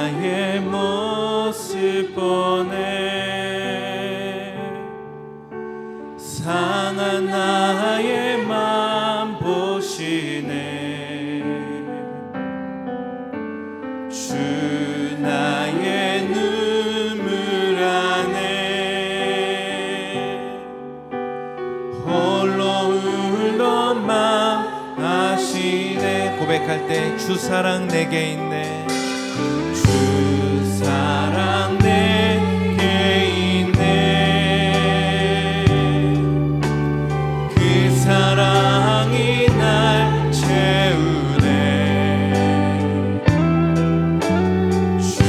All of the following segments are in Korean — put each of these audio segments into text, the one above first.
나의 모습 보네 상한 나의 맘 보시네 주 나의 눈물 안에 홀로 울던 맘 아시네 고백할 때 주 사랑 내게 있네 주 사랑 내게 있네 그 사랑이 날 채우네 주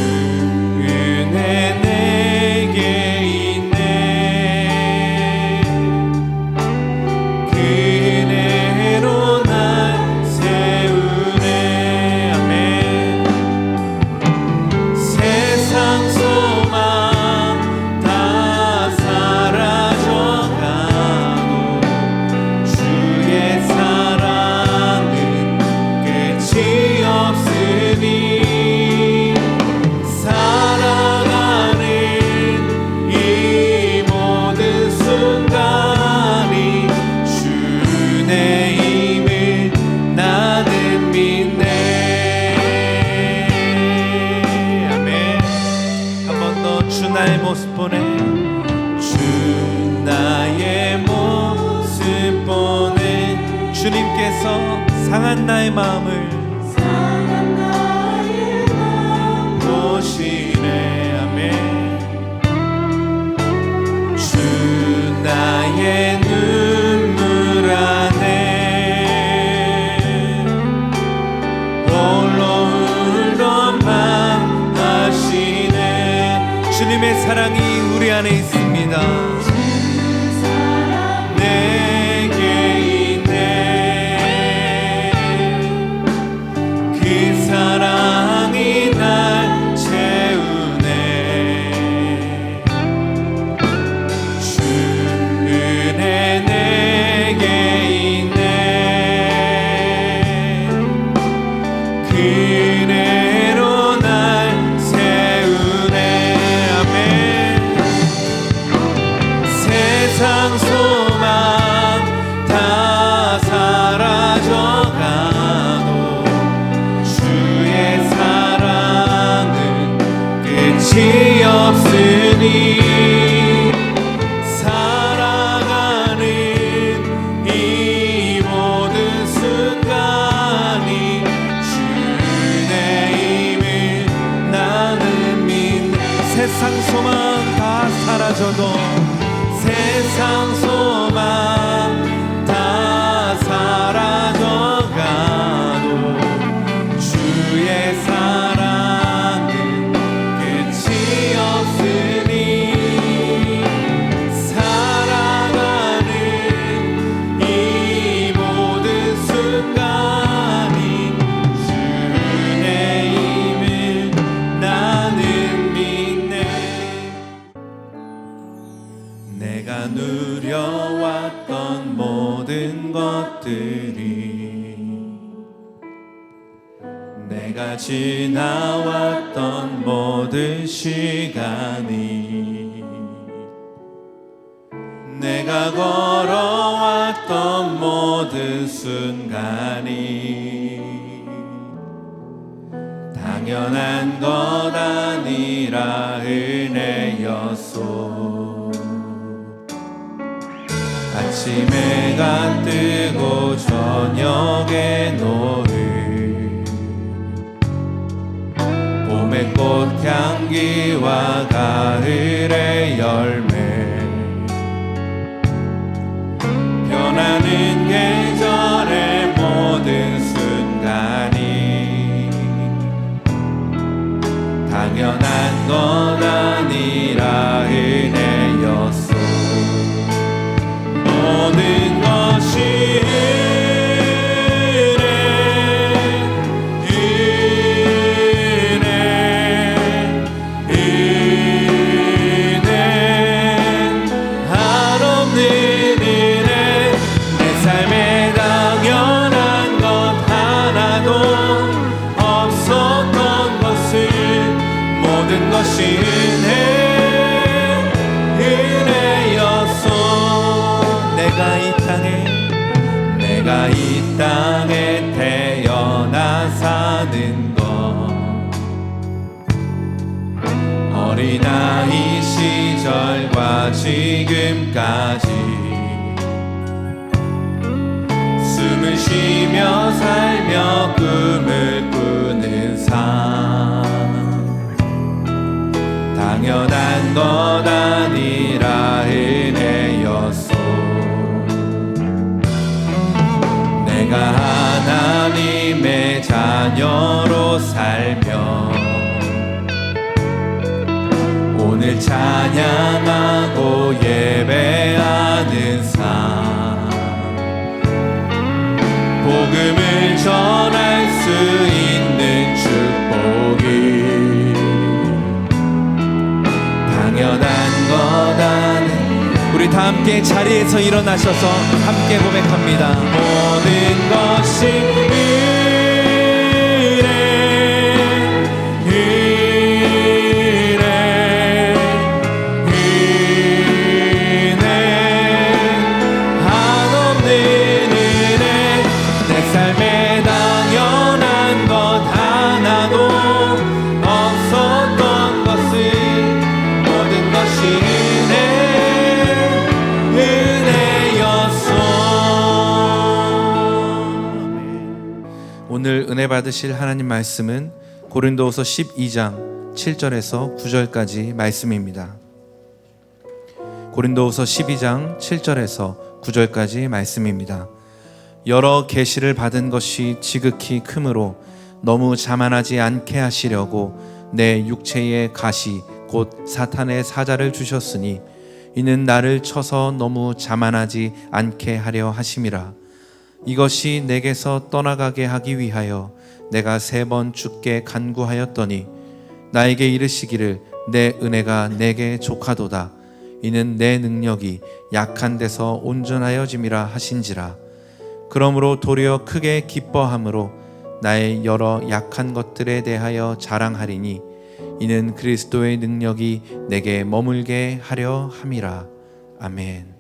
은혜 내게 있네 그 은혜로 날 세우네 아멘 세상 소망 다 사라져가고 주의 사랑은 끝이 없으니 살아가는 이 모든 순간이 주의 힘을 나는 믿네 아멘 한 번 더 주 나의 모습 보네 주 나의 모습 보네 주님께서 상한 나의 마음을 보시네 아멘 주 나의 눈물 안에 홀로 울던 맘 아시네 주님의 사랑이 우리 안에 있습니다 내게 있네 그 사랑이 날 채우네 주 은혜 내게 있네 그 은혜로 날 세우네 아멘 세상 소망 다 사라져가도 주의 사랑은 끝이 없으니 살아가는 이 모든 순간이 주의 힘을 나는 믿네 세상 소망 다 사라져도 세상 소망 다 사라져가도 주의 사랑은 끝이 없으니 살아가는 이 모든 순간이 주의 힘을 나는 믿네 내가 누려왔던 모든 것들이 내가 지나왔던 모든 시간이 내가 걸어왔던 모든 순간이 당연한 것 아니라 은혜였소 아침에 해가 뜨고 저녁에 노을 봄의 꽃향기와 가을의 열매 변하는 계절의 모든 순간이 당연한 것 아니라 은혜였소 모든 것이 내가 이 땅에 태어나 사는 것, 어린아이 시절과 지금까지 숨을 쉬며 살며 꿈을 꾸는 삶, 당연한 것 아니라 은혜였소. 내가 하나님의 자녀로 살며 오늘 찬양하고 예배하는 삶, 복음을 전할 수 있는 축복이 당연한 것 아니. 우리 다 함께 자리에서 일어나셔서 함께 고백합니다. 모든 것이 은혜, 한없는 은혜, 내 삶에 당연한 것 하나도 없었던 것을, 모든 것이 오늘 은혜 받으실 하나님 말씀은 고린도후서 12장 7절에서 9절까지 말씀입니다. 고린도후서 12장 7절에서 9절까지 말씀입니다. 여러 계시를 받은 것이 지극히 크므로 너무 자만하지 않게 하시려고 내 육체의 가시 곧 사탄의 사자를 주셨으니 이는 나를 쳐서 너무 자만하지 않게 하려 하심이라. 이것이 내게서 떠나가게 하기 위하여 내가 3번 주께 간구하였더니 나에게 이르시기를 내 은혜가 내게 족하도다. 이는 내 능력이 약한 데서 온전하여짐이라 하신지라. 그러므로 도리어 크게 기뻐함으로 나의 여러 약한 것들에 대하여 자랑하리니 이는 그리스도의 능력이 내게 머물게 하려 함이라. 아멘.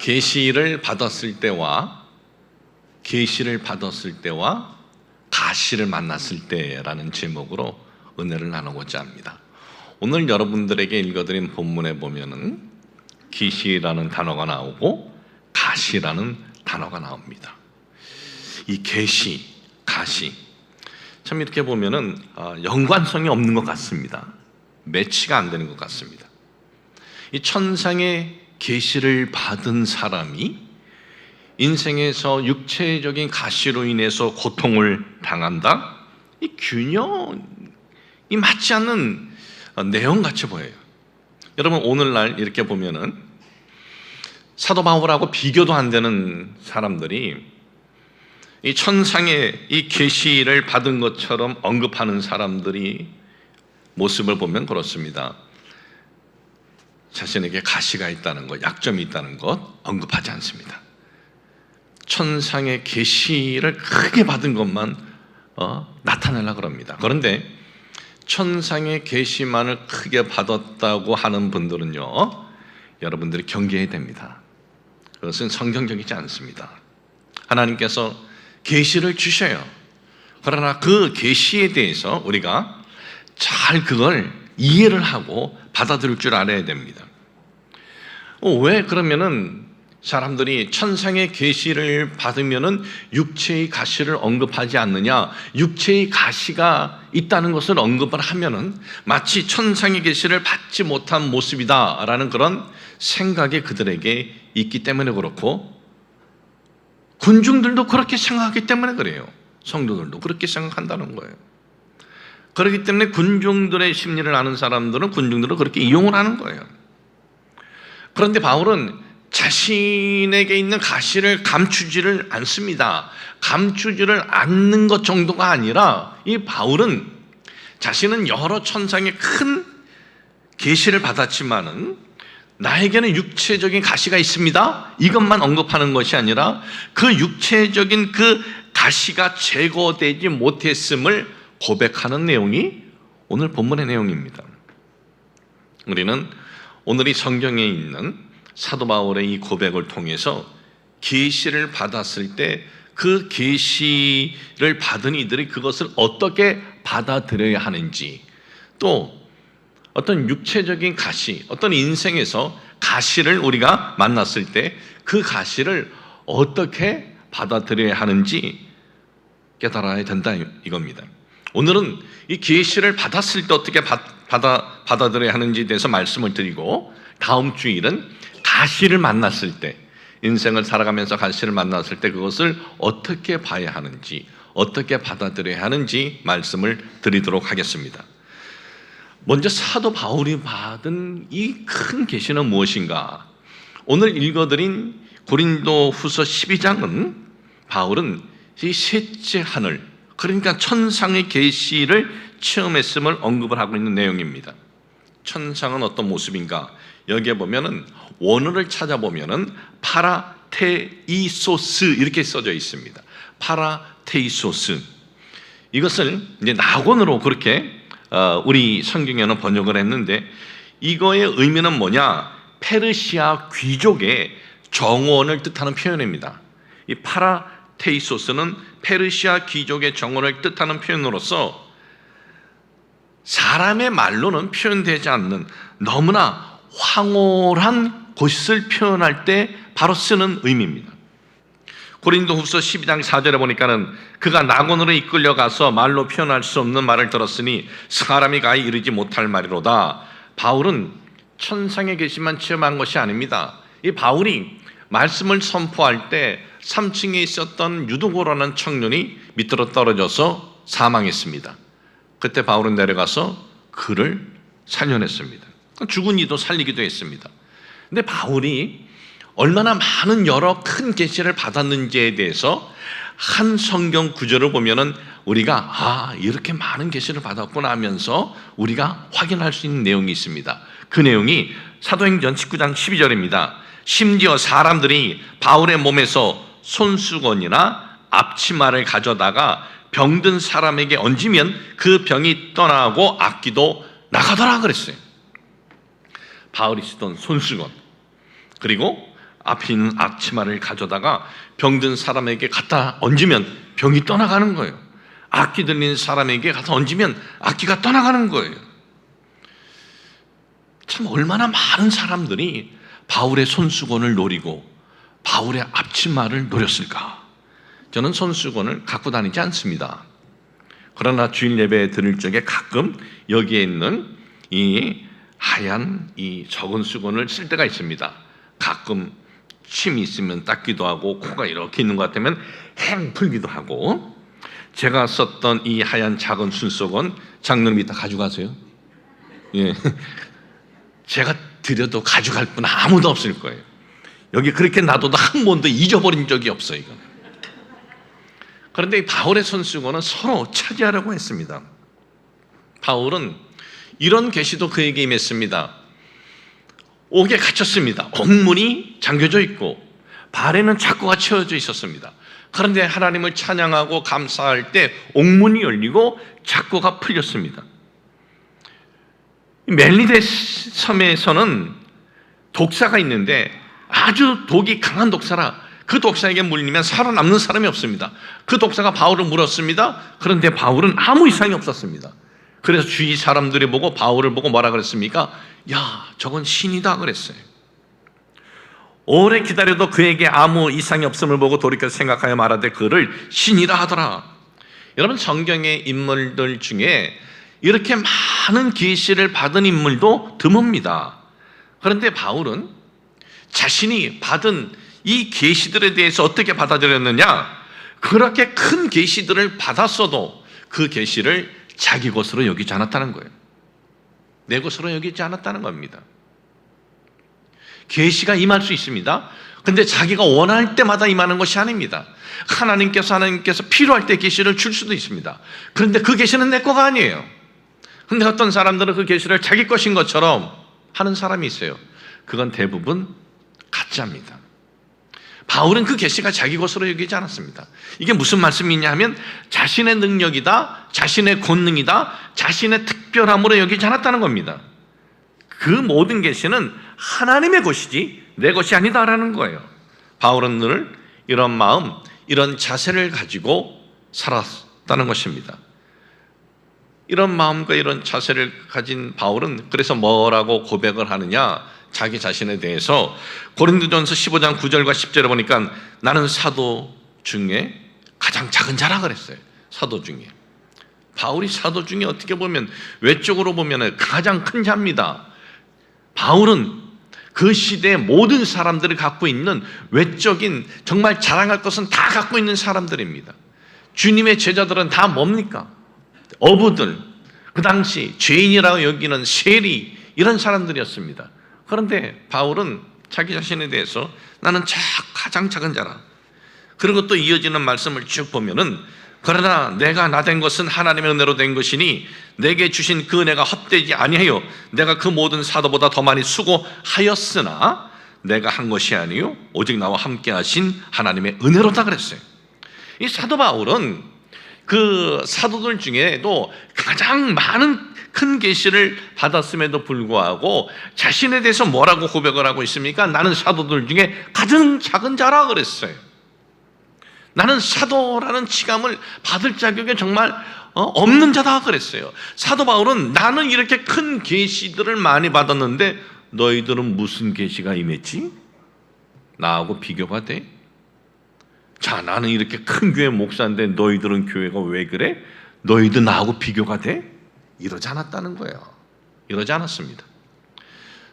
계시를 받았을 때와 가시를 만났을 때라는 제목으로 은혜를 나누고자 합니다. 오늘 여러분들에게 읽어드린 본문에 보면은 계시라는 단어가 나오고 가시라는 단어가 나옵니다. 이 계시, 가시 참 이렇게 보면은 연관성이 없는 것 같습니다. 매치가 안 되는 것 같습니다. 이 천상의 계시를 받은 사람이 인생에서 육체적인 가시로 인해서 고통을 당한다? 이 균형이 맞지 않는 내용같이 보여요. 여러분 오늘날 이렇게 보면은 사도 바울하고 비교도 안 되는 사람들이 이 천상의 이 계시를 받은 것처럼 언급하는 사람들이 모습을 보면 그렇습니다. 자신에게 가시가 있다는 것, 약점이 있다는 것 언급하지 않습니다. 천상의 계시를 크게 받은 것만 나타내려고 합니다. 그런데 천상의 계시만을 크게 받았다고 하는 분들은요, 여러분들이 경계해야 됩니다. 그것은 성경적이지 않습니다. 하나님께서 계시를 주셔요. 그러나 그 계시에 대해서 우리가 잘 그걸 이해를 하고 받아들일 줄 알아야 됩니다. 왜 그러면은 사람들이 천상의 계시를 받으면은 육체의 가시를 언급하지 않느냐? 육체의 가시가 있다는 것을 언급을 하면은 마치 천상의 계시를 받지 못한 모습이다라는 그런 생각이 그들에게 있기 때문에 그렇고, 군중들도 그렇게 생각하기 때문에 그래요. 성도들도 그렇게 생각한다는 거예요. 그렇기 때문에 군중들의 심리를 아는 사람들은 군중들을 그렇게 이용을 하는 거예요. 그런데 바울은 자신에게 있는 가시를 감추지를 않습니다. 감추지를 않는 것 정도가 아니라 이 바울은 자신은 여러 천상의 큰 계시를 받았지만은 나에게는 육체적인 가시가 있습니다. 이것만 언급하는 것이 아니라 그 육체적인 그 가시가 제거되지 못했음을 고백하는 내용이 오늘 본문의 내용입니다. 우리는 오늘 이 성경에 있는 사도 바울의 이 고백을 통해서 계시를 받았을 때 그 계시를 받은 이들이 그것을 어떻게 받아들여야 하는지, 또 어떤 육체적인 가시, 어떤 인생에서 가시를 우리가 만났을 때 그 가시를 어떻게 받아들여야 하는지 깨달아야 된다 이겁니다. 오늘은 이 계시를 받았을 때 어떻게 받아들여야 하는지에 대해서 말씀을 드리고, 다음 주일은 가시를 만났을 때, 인생을 살아가면서 가시를 만났을 때 그것을 어떻게 봐야 하는지, 어떻게 받아들여야 하는지 말씀을 드리도록 하겠습니다. 먼저 사도 바울이 받은 이 큰 계시는 무엇인가? 오늘 읽어드린 고린도후서 12장은 바울은 이 셋째 하늘, 그러니까 천상의 계시를 체험했음을 언급을 하고 있는 내용입니다. 천상은 어떤 모습인가? 여기에 보면은 원어를 찾아보면은 파라테이소스 이렇게 써져 있습니다. 파라테이소스. 이것을 이제 낙원으로 그렇게 우리 성경에는 번역을 했는데, 이거의 의미는 뭐냐? 페르시아 귀족의 정원을 뜻하는 표현입니다. 이 파라테이소스는 페르시아 귀족의 정원을 뜻하는 표현으로서 사람의 말로는 표현되지 않는 너무나 황홀한 곳을 표현할 때 바로 쓰는 의미입니다. 고린도후서 12장 4절에 보니까는 그가 낙원으로 이끌려가서 말로 표현할 수 없는 말을 들었으니 사람이 가히 이르지 못할 말이로다. 바울은 천상의 계시만 체험한 것이 아닙니다. 이 바울이 말씀을 선포할 때 3층에 있었던 유두고라는 청년이 밑으로 떨어져서 사망했습니다. 그때 바울은 내려가서 그를 살려냈습니다. 죽은 이도 살리기도 했습니다. 근데 바울이 얼마나 많은 여러 큰 계시를 받았는지에 대해서 한 성경 구절을 보면은 우리가 이렇게 많은 계시를 받았구나 하면서 우리가 확인할 수 있는 내용이 있습니다. 그 내용이 사도행전 19장 12절입니다. 심지어 사람들이 바울의 몸에서 손수건이나 앞치마를 가져다가 병든 사람에게 얹으면 그 병이 떠나고 악기도 나가더라 그랬어요. 바울이 쓰던 손수건, 그리고 앞에 있는 앞치마를 가져다가 병든 사람에게 갖다 얹으면 병이 떠나가는 거예요. 악기 들린 사람에게 갖다 얹으면 악기가 떠나가는 거예요. 참 얼마나 많은 사람들이 바울의 손수건을 노리고 바울의 앞치마를 노렸을까? 저는 손수건을 갖고 다니지 않습니다. 그러나 주일 예배에 드릴 적에 가끔 여기에 있는 이 하얀 이 적은 수건을 쓸 때가 있습니다. 가끔 침이 있으면 닦기도 하고 코가 이렇게 있는 것 같으면 행 풀기도 하고. 제가 썼던 이 하얀 작은 손수건 장로님 이따 가져가세요. 예. 제가 드려도 가져갈 분 아무도 없을 거예요. 여기 그렇게 놔둬도 한 번도 잊어버린 적이 없어요. 이거는. 그런데 이 바울의 손수건은 서로 차지하려고 했습니다. 바울은 이런 계시도 그에게 임했습니다. 옥에 갇혔습니다. 옥문이 잠겨져 있고 발에는 착고가 채워져 있었습니다. 그런데 하나님을 찬양하고 감사할 때 옥문이 열리고 착고가 풀렸습니다. 멜리데 섬에서는 독사가 있는데 아주 독이 강한 독사라 그 독사에게 물리면 살아남는 사람이 없습니다. 그 독사가 바울을 물었습니다. 그런데 바울은 아무 이상이 없었습니다. 그래서 주위 사람들이 보고 바울을 보고 뭐라 그랬습니까? 야, 저건 신이다 그랬어요. 오래 기다려도 그에게 아무 이상이 없음을 보고 돌이켜 생각하여 말하되 그를 신이라 하더라. 여러분, 성경의 인물들 중에 이렇게 많은 계시를 받은 인물도 드뭅니다. 그런데 바울은 자신이 받은 이 계시들에 대해서 어떻게 받아들였느냐? 그렇게 큰 계시들을 받았어도 그 계시를 자기 것으로 여기지 않았다는 거예요. 내 것으로 여기지 않았다는 겁니다. 계시가 임할 수 있습니다. 근데 자기가 원할 때마다 임하는 것이 아닙니다. 하나님께서 필요할 때 계시를 줄 수도 있습니다. 그런데 그 계시는 내 거가 아니에요. 근데 어떤 사람들은 그 계시를 자기 것인 것처럼 하는 사람이 있어요. 그건 대부분 가짜입니다. 바울은 그 계시가 자기 것으로 여기지 않았습니다. 이게 무슨 말씀이냐 하면 자신의 능력이다, 자신의 권능이다, 자신의 특별함으로 여기지 않았다는 겁니다. 그 모든 계시는 하나님의 것이지 내 것이 아니다라는 거예요. 바울은 늘 이런 마음, 이런 자세를 가지고 살았다는 것입니다. 이런 마음과 이런 자세를 가진 바울은 그래서 뭐라고 고백을 하느냐? 자기 자신에 대해서 고린도전서 15장 9절과 10절에 보니까 나는 사도 중에 가장 작은 자라 그랬어요. 사도 중에. 바울이 사도 중에 어떻게 보면 외적으로 보면 가장 큰 자입니다. 바울은 그 시대의 모든 사람들이 갖고 있는 외적인 정말 자랑할 것은 다 갖고 있는 사람들입니다. 주님의 제자들은 다 뭡니까? 어부들, 그 당시 죄인이라고 여기는 세리, 이런 사람들이었습니다. 그런데 바울은 자기 자신에 대해서 나는 가장 작은 자라. 그리고 또 이어지는 말씀을 쭉 보면은 그러나 내가 나 된 것은 하나님의 은혜로 된 것이니 내게 주신 그 은혜가 헛되지 아니하여 내가 그 모든 사도보다 더 많이 수고하였으나 내가 한 것이 아니요 오직 나와 함께 하신 하나님의 은혜로다 그랬어요. 이 사도 바울은 그 사도들 중에도 가장 많은 큰 계시를 받았음에도 불구하고 자신에 대해서 뭐라고 고백을 하고 있습니까? 나는 사도들 중에 가장 작은 자라 그랬어요. 나는 사도라는 칭함을 받을 자격이 정말 없는 자다 그랬어요. 사도 바울은 나는 이렇게 큰 계시들을 많이 받았는데 너희들은 무슨 계시가 임했지? 나하고 비교가 돼? 자, 나는 이렇게 큰 교회 목사인데 너희들은 교회가 왜 그래? 너희도 나하고 비교가 돼? 이러지 않았다는 거예요. 이러지 않았습니다.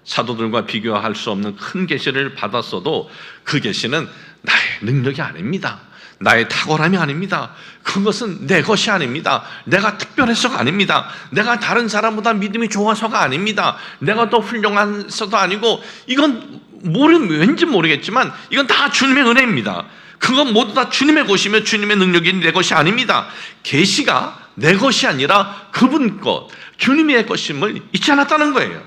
사도들과 비교할 수 없는 큰 계시를 받았어도 그 계시는 나의 능력이 아닙니다. 나의 탁월함이 아닙니다. 그것은 내 것이 아닙니다. 내가 특별해서가 아닙니다. 내가 다른 사람보다 믿음이 좋아서가 아닙니다. 내가 더 훌륭해서도 아니고 이건 왠지 모르겠지만 이건 다 주님의 은혜입니다. 그건 모두 다 주님의 것이며 주님의 능력이 내 것이 아닙니다. 계시가 내 것이 아니라 그분 것, 주님의 것임을 잊지 않았다는 거예요.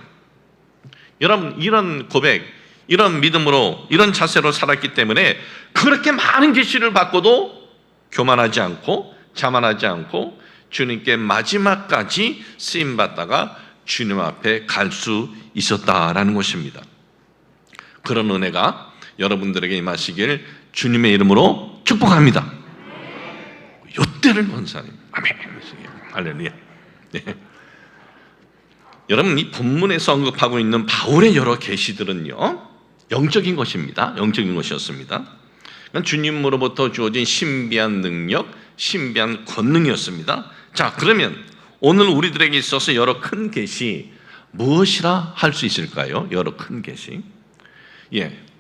여러분, 이런 고백, 이런 믿음으로, 이런 자세로 살았기 때문에 그렇게 많은 계시를 받고도 교만하지 않고 자만하지 않고 주님께 마지막까지 쓰임받다가 주님 앞에 갈 수 있었다라는 것입니다. 그런 은혜가 여러분들에게 임하시길 주님의 이름으로 축복합니다. 요때를 원사님. 아멘. 할렐루야. 네. 여러분, 이 본문에서 언급하고 있는 바울의 여러 계시들은요, 영적인 것입니다. 영적인 것이었습니다. 그러니까 주님으로부터 주어진 신비한 능력, 신비한 권능이었습니다. 자, 그러면 오늘 우리들에게 있어서 여러 큰 계시 무엇이라 할 수 있을까요? 여러 큰 계시.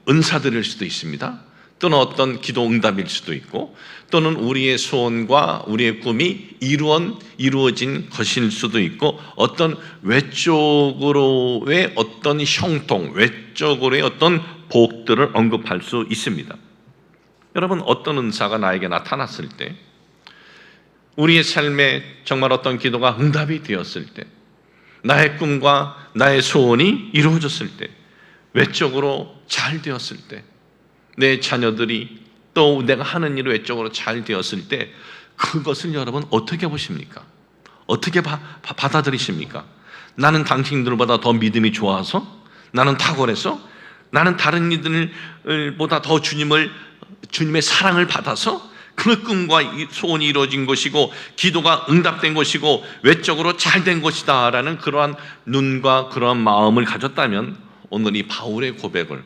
은사들일 수도 있습니다. 또는 어떤 기도 응답일 수도 있고, 또는 우리의 소원과 우리의 꿈이 이루어진 것일 수도 있고, 어떤 외적으로의 어떤 형통, 외적으로의 어떤 복들을 언급할 수 있습니다. 여러분, 어떤 은사가 나에게 나타났을 때, 우리의 삶에 정말 어떤 기도가 응답이 되었을 때, 나의 꿈과 나의 소원이 이루어졌을 때, 외적으로 잘 되었을 때, 내 자녀들이 또 내가 하는 일이 외적으로 잘 되었을 때, 그것을 여러분 어떻게 보십니까? 어떻게 받아들이십니까? 나는 당신들보다 더 믿음이 좋아서? 나는 탁월해서? 나는 다른 이들보다 더 주님의 사랑을 받아서 그 꿈과 소원이 이루어진 것이고 기도가 응답된 것이고 외적으로 잘된 것이다 라는 그러한 눈과 그러한 마음을 가졌다면, 오늘 이 바울의 고백을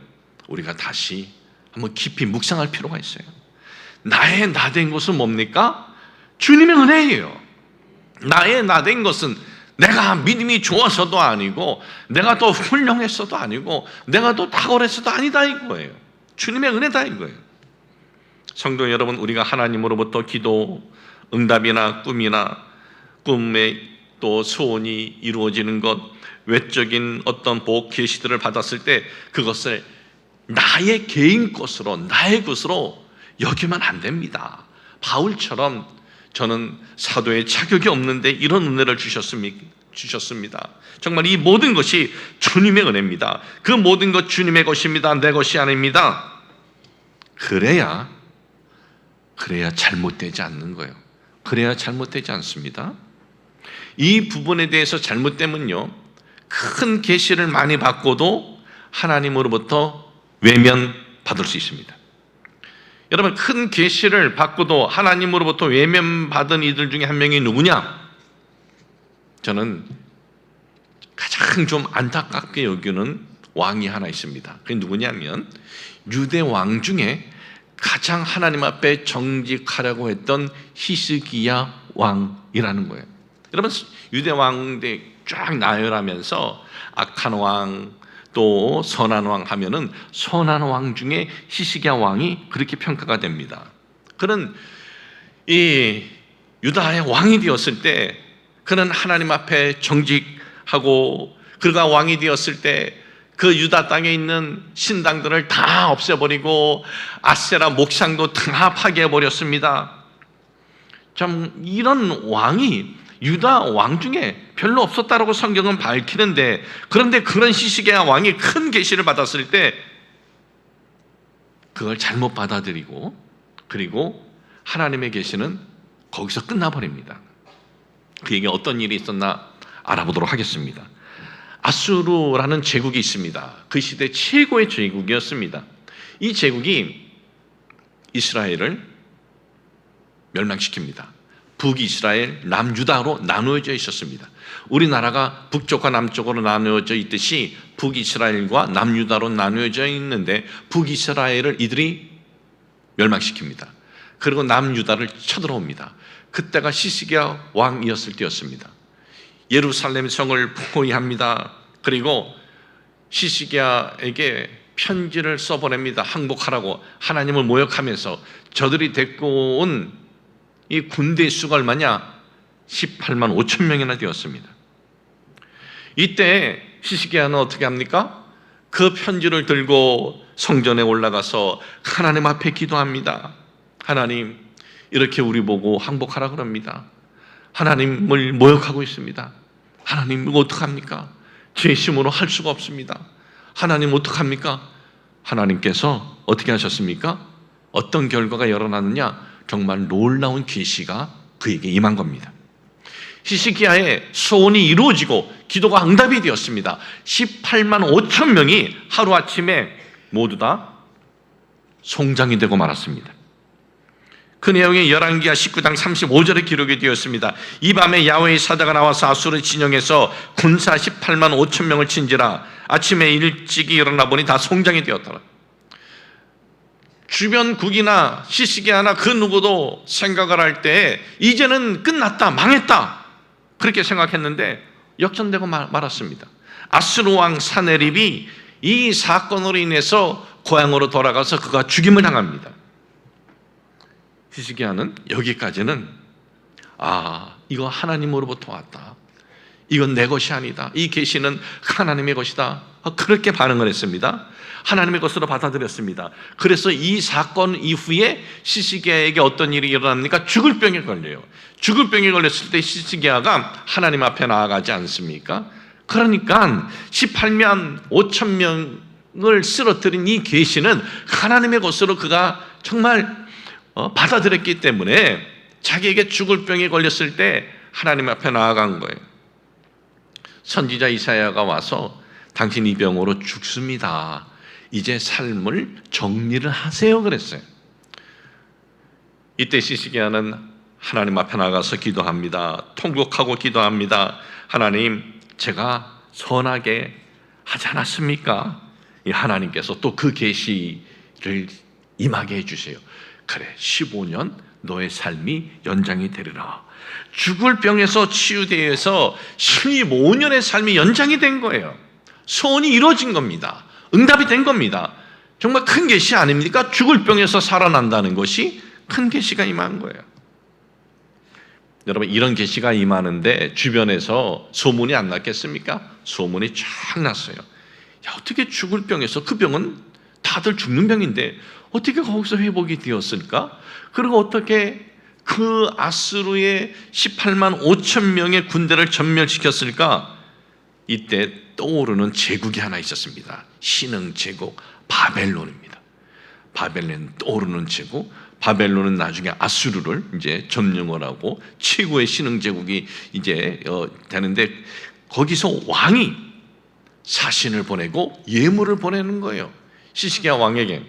우리가 다시 한번 깊이 묵상할 필요가 있어요. 나의 나된 것은 뭡니까? 주님의 은혜예요. 나의 나된 것은 내가 믿음이 좋아서도 아니고, 내가 더 훌륭했어도 아니고, 내가 더 탁월했어도 아니다 이거예요. 주님의 은혜다 이거예요. 성도 여러분, 우리가 하나님으로부터 기도 응답이나 꿈의 또 소원이 이루어지는 것, 외적인 어떤 복 계시들을 받았을 때 그것을 나의 개인 것으로, 나의 것으로 여기면 안 됩니다. 바울처럼 저는 사도의 자격이 없는데 이런 은혜를 주셨습니다. 정말 이 모든 것이 주님의 은혜입니다. 그 모든 것 주님의 것입니다. 내 것이 아닙니다. 그래야 잘못되지 않는 거예요. 그래야 잘못되지 않습니다. 이 부분에 대해서 잘못되면요, 큰 계시를 많이 받고도 하나님으로부터 외면받을 수 있습니다. 여러분, 큰 계시를 받고도 하나님으로부터 외면받은 이들 중에 한 명이 누구냐? 저는 가장 좀 안타깝게 여기는 왕이 하나 있습니다. 그게 누구냐면 유대 왕 중에 가장 하나님 앞에 정직하려고 했던 히스기야 왕이라는 거예요. 여러분, 유대 왕들 쫙 나열하면서 악한 왕, 또 선한 왕 하면은 선한 왕 중에 히스기야 왕이 그렇게 평가가 됩니다. 그는 이 유다의 왕이 되었을 때 그는 하나님 앞에 정직하고, 그가 왕이 되었을 때 그 유다 땅에 있는 신당들을 다 없애버리고 아세라 목상도 다 파괴해버렸습니다. 참 이런 왕이 유다 왕 중에 별로 없었다라고 성경은 밝히는데, 그런데 그런 히스기야 왕이 큰 계시를 받았을 때 그걸 잘못 받아들이고, 그리고 하나님의 계시는 거기서 끝나버립니다. 그에게 어떤 일이 있었나 알아보도록 하겠습니다. 아수르라는 제국이 있습니다. 그 시대 최고의 제국이었습니다. 이 제국이 이스라엘을 멸망시킵니다. 북이스라엘, 남유다로 나누어져 있었습니다. 우리나라가 북쪽과 남쪽으로 나누어져 있듯이 북이스라엘과 남유다로 나누어져 있는데, 북이스라엘을 이들이 멸망시킵니다. 그리고 남유다를 쳐들어옵니다. 그때가 히스기야 왕이었을 때였습니다. 예루살렘 성을 포위합니다. 그리고 히스기야에게 편지를 써보냅니다. 항복하라고. 하나님을 모욕하면서 저들이 데리고 온 이 군대의 수가 얼마냐? 18만 5천 명이나 되었습니다. 이때 히스기야는 어떻게 합니까? 그 편지를 들고 성전에 올라가서 하나님 앞에 기도합니다. 하나님, 이렇게 우리 보고 항복하라 그럽니다. 하나님을 모욕하고 있습니다. 하나님, 이거 어떡합니까? 제 힘으로 할 수가 없습니다. 하나님 어떡합니까? 하나님께서 어떻게 하셨습니까? 어떤 결과가 일어났느냐? 정말 놀라운 계시가 그에게 임한 겁니다. 히스기야의 소원이 이루어지고 기도가 응답이 되었습니다. 18만 5천 명이 하루아침에 모두 다 송장이 되고 말았습니다. 그 내용이 열왕기하 19장 35절에 기록이 되었습니다. 이 밤에 야훼의 사자가 나와서 아수르 진영에서 군사 18만 5천 명을 친지라. 아침에 일찍이 일어나 보니 다 송장이 되었더라. 주변국이나 시시기하나 그 누구도 생각을 할 때 이제는 끝났다, 망했다 그렇게 생각했는데 역전되고 말았습니다. 아수르 왕 사네립이 이 사건으로 인해서 고향으로 돌아가서 그가 죽임을 당합니다. 히스기야는 여기까지는 이거 하나님으로부터 왔다, 이건 내 것이 아니다, 이 계시는 하나님의 것이다, 그렇게 반응을 했습니다. 하나님의 것으로 받아들였습니다. 그래서 이 사건 이후에 히스기야에게 어떤 일이 일어납니까? 죽을 병에 걸려요. 죽을 병에 걸렸을 때 히스기야가 하나님 앞에 나아가지 않습니까? 그러니까 18만 5천 명을 쓰러뜨린 이 계시는 하나님의 것으로 그가 정말 받아들였기 때문에 자기에게 죽을 병에 걸렸을 때 하나님 앞에 나아간 거예요. 선지자 이사야가 와서 당신 이 병으로 죽습니다, 이제 삶을 정리를 하세요 그랬어요. 이때 히스기야는 하나님 앞에 나가서 기도합니다. 통곡하고 기도합니다. 하나님, 제가 선하게 하지 않았습니까? 이 하나님께서 또 그 계시를 임하게 해주세요. 그래, 15년 너의 삶이 연장이 되리라. 죽을 병에서 치유되어서 15년의 삶이 연장이 된 거예요. 소원이 이루어진 겁니다. 응답이 된 겁니다. 정말 큰 계시 아닙니까? 죽을 병에서 살아난다는 것이 큰 계시가 임한 거예요. 여러분, 이런 계시가 임하는데 주변에서 소문이 안 났겠습니까? 소문이 쫙 났어요. 야, 어떻게 죽을 병에서, 그 병은 다들 죽는 병인데 어떻게 거기서 회복이 되었을까? 그리고 어떻게 그 아수르의 18만 5천 명의 군대를 전멸시켰을까? 이때 떠오르는 제국이 하나 있었습니다. 신흥 제국 바벨론입니다. 바벨론 떠오르는 제국. 바벨론은 나중에 아수르를 이제 점령을 하고 최고의 신흥 제국이 이제 되는데, 거기서 왕이 사신을 보내고 예물을 보내는 거예요. 히스기야 왕에게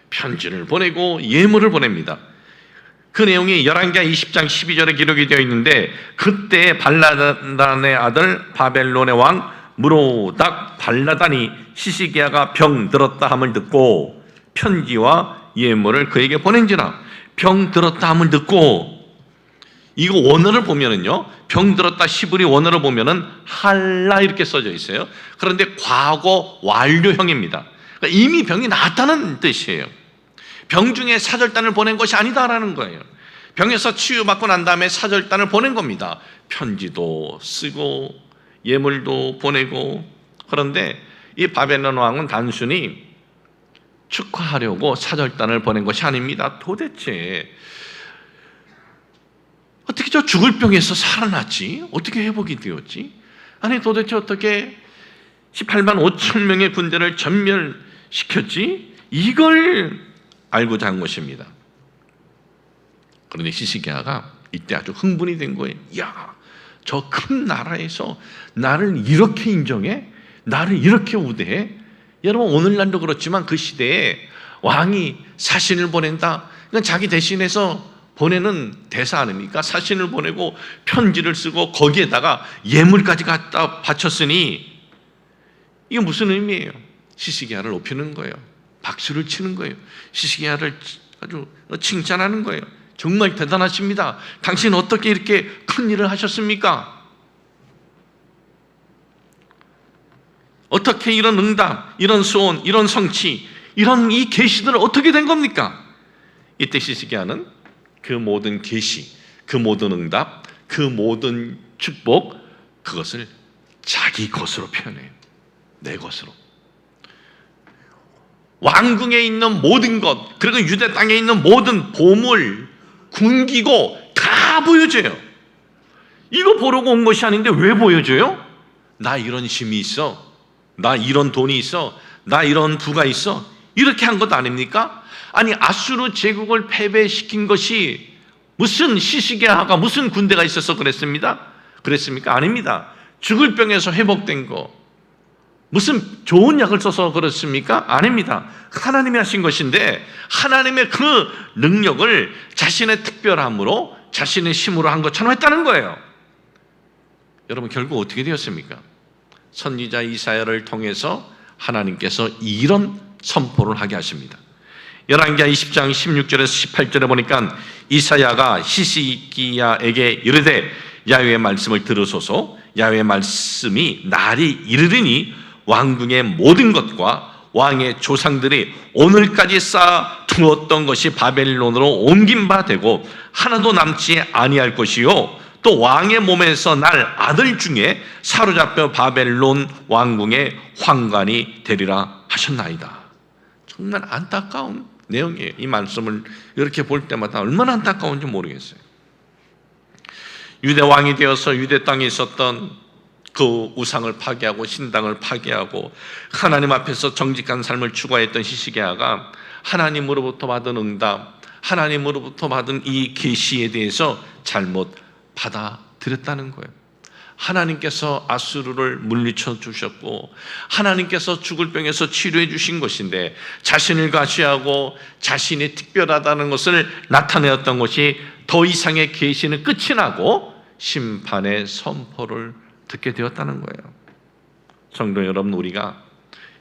편지를 보내고 예물을 보냅니다. 그 내용이 열왕기하 20장 12절에 기록이 되어 있는데, 그때 발라단의 아들 바벨론의 왕 무로닥 발라단이 히스기야가 병 들었다 함을 듣고 편지와 예물을 그에게 보낸지라. 병 들었다 함을 듣고, 이거 원어를 보면은요, 병 들었다 히브리 원어를 보면은 할라 이렇게 써져 있어요. 그런데 과거 완료형입니다. 그러니까 이미 병이 나았다는 뜻이에요. 병중에 사절단을 보낸 것이 아니다라는 거예요. 병에서 치유받고 난 다음에 사절단을 보낸 겁니다. 편지도 쓰고 예물도 보내고. 그런데 이 바벨론 왕은 단순히 축하하려고 사절단을 보낸 것이 아닙니다. 도대체 어떻게 저 죽을 병에서 살아났지? 어떻게 회복이 되었지? 아니, 도대체 어떻게 18만 5천 명의 군대를 전멸시켰지? 이걸 알고자 한 것입니다. 그런데 히스기야가 이때 아주 흥분이 된 거예요. 야, 저 큰 나라에서 나를 이렇게 인정해? 나를 이렇게 우대해? 여러분, 오늘날도 그렇지만 그 시대에 왕이 사신을 보낸다, 이건 자기 대신해서 보내는 대사 아닙니까? 사신을 보내고 편지를 쓰고 거기에다가 예물까지 갖다 바쳤으니 이게 무슨 의미예요? 히스기야를 높이는 거예요. 박수를 치는 거예요. 히스기야를 아주 칭찬하는 거예요. 정말 대단하십니다. 당신 어떻게 이렇게 큰 일을 하셨습니까? 어떻게 이런 응답, 이런 소원, 이런 성취, 이런 이 계시들은 어떻게 된 겁니까? 이때 히스기야는 그 모든 계시, 그 모든 응답, 그 모든 축복, 그것을 자기 것으로 표현해요. 내 것으로. 왕궁에 있는 모든 것, 그리고 유대 땅에 있는 모든 보물, 군기고 다 보여줘요. 이거 보려고 온 것이 아닌데 왜 보여줘요? 나 이런 힘이 있어, 나 이런 돈이 있어, 나 이런 부가 있어, 이렇게 한 것 아닙니까? 아니, 아수르 제국을 패배시킨 것이 무슨 히스기야가 무슨 군대가 있어서 그랬습니까? 아닙니다. 죽을 병에서 회복된 거, 무슨 좋은 약을 써서 그렇습니까? 아닙니다. 하나님이 하신 것인데 하나님의 그 능력을 자신의 특별함으로 자신의 힘으로 한 것처럼 했다는 거예요. 여러분 결국 어떻게 되었습니까? 선지자 이사야를 통해서 하나님께서 이런 선포를 하게 하십니다. 열왕기하 20장 16절에서 18절에 보니까 이사야가 히스기야에게 이르되 야훼의 말씀을 들으소서. 야훼의 말씀이 날이 이르리니 왕궁의 모든 것과 왕의 조상들이 오늘까지 쌓아 두었던 것이 바벨론으로 옮긴 바 되고 하나도 남지 아니할 것이요 또 왕의 몸에서 날 아들 중에 사로잡혀 바벨론 왕궁의 황관이 되리라 하셨나이다. 정말 안타까운 내용이에요. 이 말씀을 이렇게 볼 때마다 얼마나 안타까운지 모르겠어요. 유대 왕이 되어서 유대 땅에 있었던 그 우상을 파괴하고 신당을 파괴하고 하나님 앞에서 정직한 삶을 추구했던 히스기야가 하나님으로부터 받은 응답, 하나님으로부터 받은 이 계시에 대해서 잘못 받아들였다는 거예요. 하나님께서 아수르를 물리쳐 주셨고 하나님께서 죽을 병에서 치료해 주신 것인데 자신을 과시하고 자신이 특별하다는 것을 나타내었던 것이 더 이상의 계시는 끝이 나고 심판의 선포를 듣게 되었다는 거예요. 성도 여러분, 우리가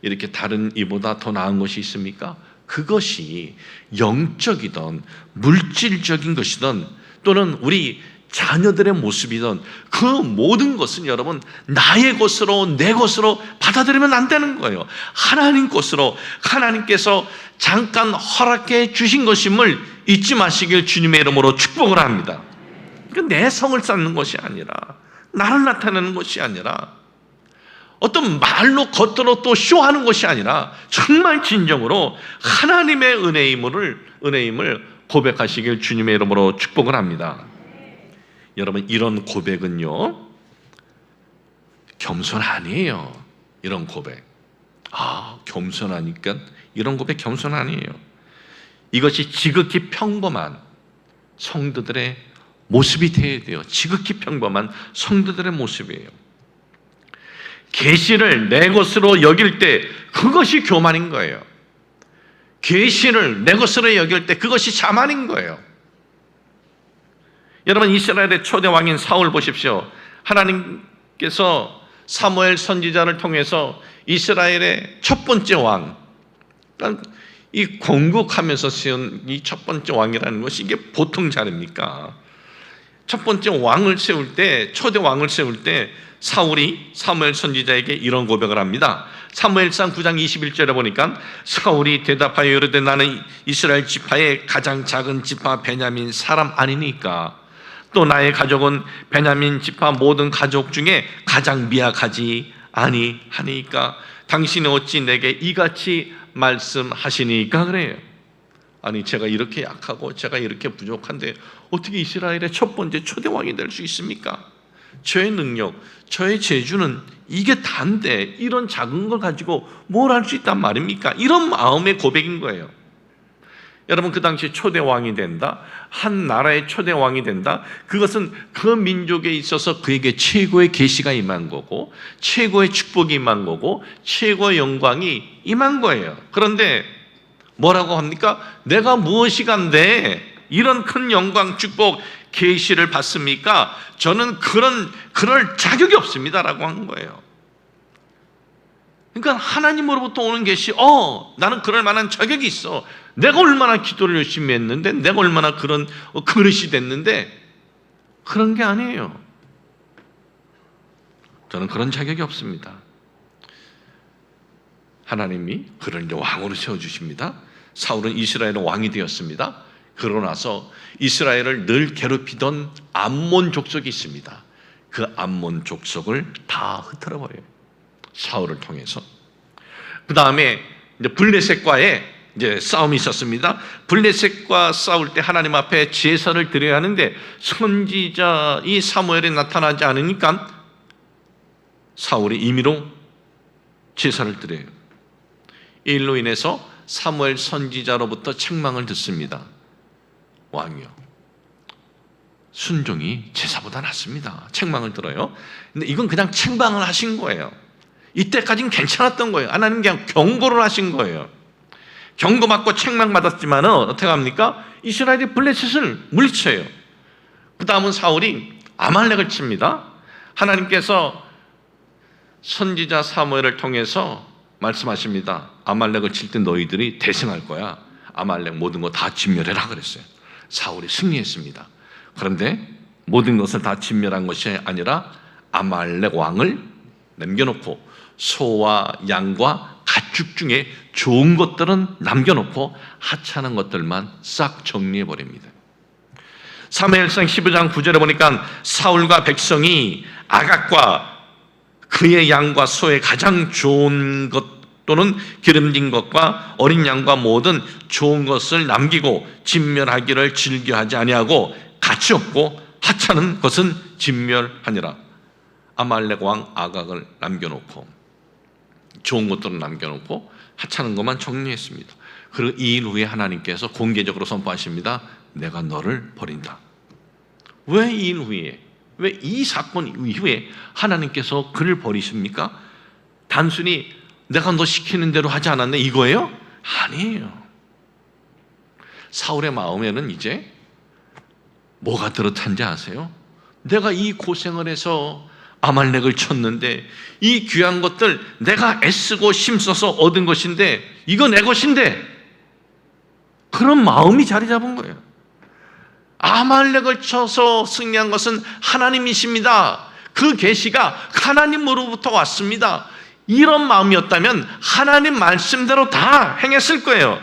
이렇게 다른 이보다 더 나은 것이 있습니까? 그것이 영적이든 물질적인 것이든 또는 우리 자녀들의 모습이든 그 모든 것은 여러분 나의 것으로 내 것으로 받아들이면 안 되는 거예요. 하나님 것으로 하나님께서 잠깐 허락해 주신 것임을 잊지 마시길 주님의 이름으로 축복을 합니다. 그러니까 내 성을 쌓는 것이 아니라 나를 나타내는 것이 아니라 어떤 말로 겉으로 또 쇼하는 것이 아니라 정말 진정으로 하나님의 은혜임을 고백하시길 주님의 이름으로 축복을 합니다. 여러분 이런 고백은요 겸손 아니에요. 이런 고백 겸손하니까 이런 고백 겸손 아니에요. 이것이 지극히 평범한 성도들의 모습이 되어야 돼요. 지극히 평범한 성도들의 모습이에요. 계시를 내 것으로 여길 때 그것이 교만인 거예요. 계시를 내 것으로 여길 때 그것이 자만인 거예요. 여러분 이스라엘의 초대 왕인 사울 보십시오. 하나님께서 사무엘 선지자를 통해서 이스라엘의 첫 번째 왕, 그러니까 이 건국하면서 세운 이 첫 번째 왕이라는 것이 이게 보통 자리입니까? 첫 번째 왕을 세울 때, 초대 왕을 세울 때 사울이 사무엘 선지자에게 이런 고백을 합니다. 사무엘상 9장 21절에 보니까 사울이 대답하여 이르되 나는 이스라엘 지파의 가장 작은 지파 베냐민 사람 아니니까 또 나의 가족은 베냐민 지파 모든 가족 중에 가장 미약하지 아니하니까 당신이 어찌 내게 이같이 말씀하시니까 그래요. 아니 제가 이렇게 약하고 제가 이렇게 부족한데 어떻게 이스라엘의 첫 번째 초대 왕이 될 수 있습니까? 저의 능력, 저의 재주는 이게 단데 이런 작은 걸 가지고 뭘 할 수 있단 말입니까? 이런 마음의 고백인 거예요. 여러분 그 당시 초대 왕이 된다, 한 나라의 초대 왕이 된다, 그것은 그 민족에 있어서 그에게 최고의 계시가 임한 거고 최고의 축복이 임한 거고 최고의 영광이 임한 거예요. 그런데 뭐라고 합니까? 내가 무엇이 간데 이런 큰 영광, 축복, 계시를 받습니까? 저는 그럴 자격이 없습니다라고 한 거예요. 그러니까 하나님으로부터 오는 계시, 나는 그럴 만한 자격이 있어. 내가 얼마나 기도를 열심히 했는데, 내가 얼마나 그런 그릇이 됐는데, 그런 게 아니에요. 저는 그런 자격이 없습니다. 하나님이 그를 이제 왕으로 세워주십니다. 사울은 이스라엘의 왕이 되었습니다. 그러고 나서 이스라엘을 늘 괴롭히던 암몬 족속이 있습니다. 그 암몬 족속을 다 흩어버려요. 사울을 통해서. 그 다음에 이제 블레셋과의 이제 싸움이 있었습니다. 블레셋과 싸울 때 하나님 앞에 제사를 드려야 하는데 선지자 이 사무엘이 나타나지 않으니까 사울이 임의로 제사를 드려요. 이 일로 인해서 사무엘 선지자로부터 책망을 듣습니다. 왕이요, 순종이 제사보다 낫습니다. 책망을 들어요. 근데 이건 그냥 책망을 하신 거예요. 이때까지는 괜찮았던 거예요. 하나님 그냥 경고를 하신 거예요. 경고받고 책망받았지만은 어떻게 합니까? 이스라엘이 블레셋을 물리쳐요. 그 다음은 사울이 아말렉을 칩니다. 하나님께서 선지자 사무엘을 통해서 말씀하십니다. 아말렉을 칠 때 너희들이 대승할 거야. 아말렉 모든 거 다 진멸해라 그랬어요. 사울이 승리했습니다. 그런데 모든 것을 다 진멸한 것이 아니라 아말렉 왕을 남겨놓고 소와 양과 가축 중에 좋은 것들은 남겨놓고 하찮은 것들만 싹 정리해버립니다. 사무엘상 15장 9절에 보니까 사울과 백성이 아각과 그의 양과 소의 가장 좋은 것 또는 기름진 것과 어린 양과 모든 좋은 것을 남기고 진멸하기를 즐겨하지 아니하고 가치 없고 하찮은 것은 진멸하니라. 아말렉 왕 아각을 남겨놓고 좋은 것들은 남겨놓고 하찮은 것만 정리했습니다. 그리고 이 일 후에 하나님께서 공개적으로 선포하십니다. 내가 너를 버린다. 왜 이 일 후에, 왜 이 사건 이후에 하나님께서 그를 버리십니까? 단순히 내가 너 시키는 대로 하지 않았네 이거예요? 아니에요. 사울의 마음에는 이제 뭐가 들어탄지 아세요? 내가 이 고생을 해서 아말렉을 쳤는데 이 귀한 것들 내가 애쓰고 힘써서 얻은 것인데 이거 내 것인데, 그런 마음이 자리 잡은 거예요. 아말렉을 쳐서 승리한 것은 하나님이십니다. 그 계시가 하나님으로부터 왔습니다. 이런 마음이었다면 하나님 말씀대로 다 행했을 거예요.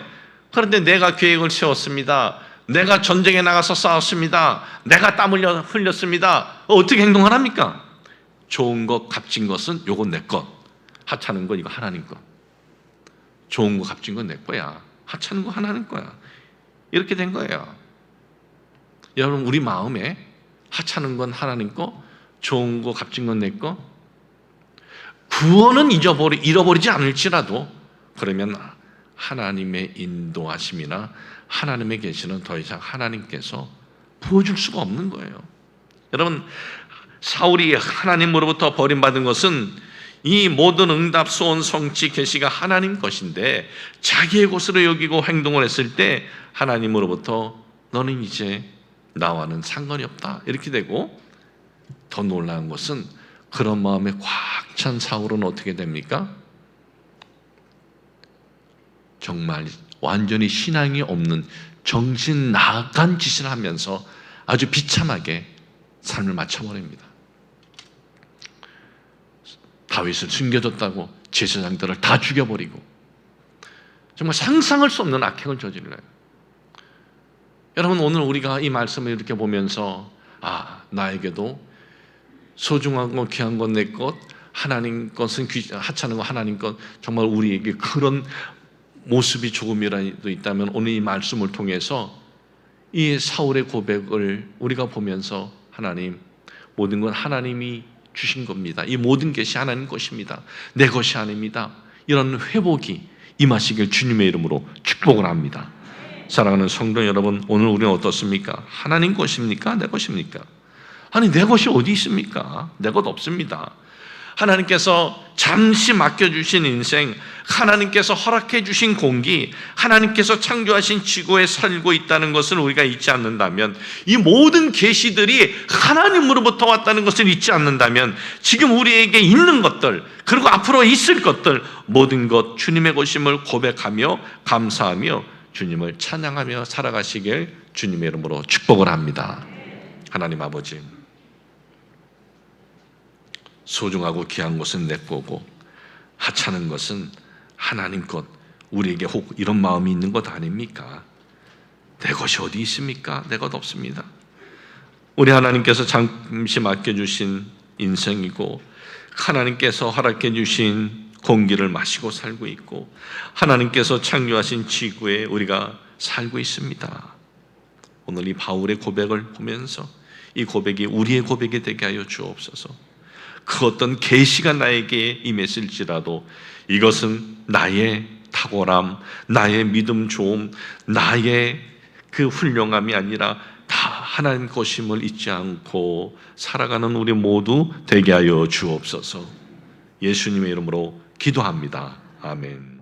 그런데 내가 계획을 세웠습니다. 내가 전쟁에 나가서 싸웠습니다. 내가 땀 흘렸습니다. 어떻게 행동을 합니까? 좋은 것, 값진 것은 요건 내 것, 하찮은 건 이거 하나님 것. 좋은 거, 값진 건 내 거야. 하찮은 거 하나님 거야. 이렇게 된 거예요. 여러분, 우리 마음에 하찮은 건 하나님 거, 좋은 거, 값진 건 내 거. 구원은 잃어버리지 않을지라도 그러면 하나님의 인도하심이나 하나님의 계시는 더 이상 하나님께서 부어줄 수가 없는 거예요. 여러분, 사울이 하나님으로부터 버림받은 것은 이 모든 응답, 소원, 성취, 계시가 하나님 것인데 자기의 것으로 여기고 행동을 했을 때 하나님으로부터 너는 이제 나와는 상관이 없다 이렇게 되고, 더 놀라운 것은 그런 마음에 꽉 찬 사울은 어떻게 됩니까? 정말 완전히 신앙이 없는 정신 나간 짓을 하면서 아주 비참하게 삶을 마쳐버립니다. 다윗을 숨겨줬다고 제사장들을 다 죽여버리고 정말 상상할 수 없는 악행을 저질러요. 여러분, 오늘 우리가 이 말씀을 이렇게 보면서 나에게도 소중한 것, 귀한 것 내 것, 하나님 것은 하찮은 거 하나님 것, 정말 우리에게 그런 모습이 조금이라도 있다면 오늘 이 말씀을 통해서 이 사울의 고백을 우리가 보면서 하나님, 모든 건 하나님이 주신 겁니다. 이 모든 것이 하나님 것입니다. 내 것이 아닙니다. 이런 회복이 임하시길 주님의 이름으로 축복을 합니다. 사랑하는 성도 여러분, 오늘 우리는 어떻습니까? 하나님 것입니까? 내 것입니까? 아니, 내 것이 어디 있습니까? 내 것 없습니다. 하나님께서 잠시 맡겨주신 인생, 하나님께서 허락해 주신 공기, 하나님께서 창조하신 지구에 살고 있다는 것을 우리가 잊지 않는다면, 이 모든 계시들이 하나님으로부터 왔다는 것을 잊지 않는다면, 지금 우리에게 있는 것들, 그리고 앞으로 있을 것들, 모든 것 주님의 것임을 고백하며 감사하며 주님을 찬양하며 살아가시길 주님의 이름으로 축복을 합니다. 하나님 아버지, 소중하고 귀한 것은 내 거고 하찮은 것은 하나님 것, 우리에게 혹 이런 마음이 있는 것 아닙니까? 내 것이 어디 있습니까? 내 것 없습니다. 우리 하나님께서 잠시 맡겨주신 인생이고 하나님께서 허락해 주신 공기를 마시고 살고 있고 하나님께서 창조하신 지구에 우리가 살고 있습니다. 오늘 이 바울의 고백을 보면서 이 고백이 우리의 고백이 되게 하여 주옵소서. 그 어떤 계시가 나에게 임했을지라도 이것은 나의 탁월함, 나의 믿음 좋음, 나의 그 훌륭함이 아니라 다 하나님 것임을 잊지 않고 살아가는 우리 모두 되게 하여 주옵소서. 예수님의 이름으로 기도합니다. 아멘.